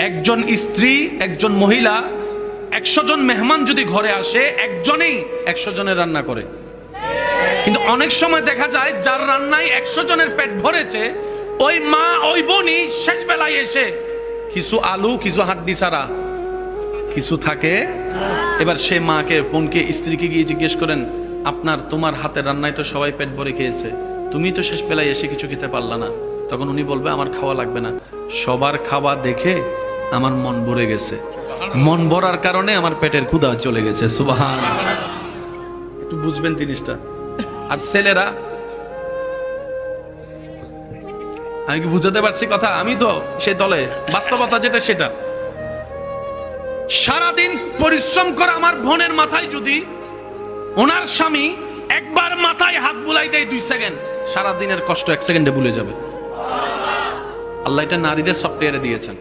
একজন স্ত্রী, একজন মহিলা 100 জন মেহমান যদি ঘরে আসে, একজনেই 100 জনের রান্না করে। কিন্তু অনেক সময় দেখা যায় যার রান্নায় 100 জনের পেট ভরেছে, ওই মা ওই বোনই শেষ বেলায় এসে কিছু আলু, কিছু হাড্ডি ছাড়া কিছু থাকে। এবার সে মাকে, বোনকে, স্ত্রীকে গিয়ে জিজ্ঞেস করেন, তোমার হাতের রান্নায় তো সবাই পেট ভরে খেয়েছে, তুমি তো শেষ বেলায় এসে কিছু খেতে পারলা না। তখন উনি বলবে, আমার খাওয়া লাগবে না, সবার খাওয়া দেখে আমার মন ভরে গেছে, মন ভরার কারণে আমার পেটের ক্ষুধা চলে গেছে। সুবহানাল্লাহ। একটু বুঝবেন জিনিসটা। আর ছেলেরা, আমি কি বুঝাতে পারছি কথা? আমি তো সে দলে, বাস্তবতা যেটা সেটা। সারাদিন পরিশ্রম করে আমার বোনের মাথায় যদি ওনার স্বামী একবার মাথায় হাত বুলাই দেয় 2 সেকেন্ড, সারাদিনের কষ্ট 1 সেকেন্ডে ভুলে যাবে। আল্লাহ এটা নারীদের সফটওয়্যারে দিয়েছেন।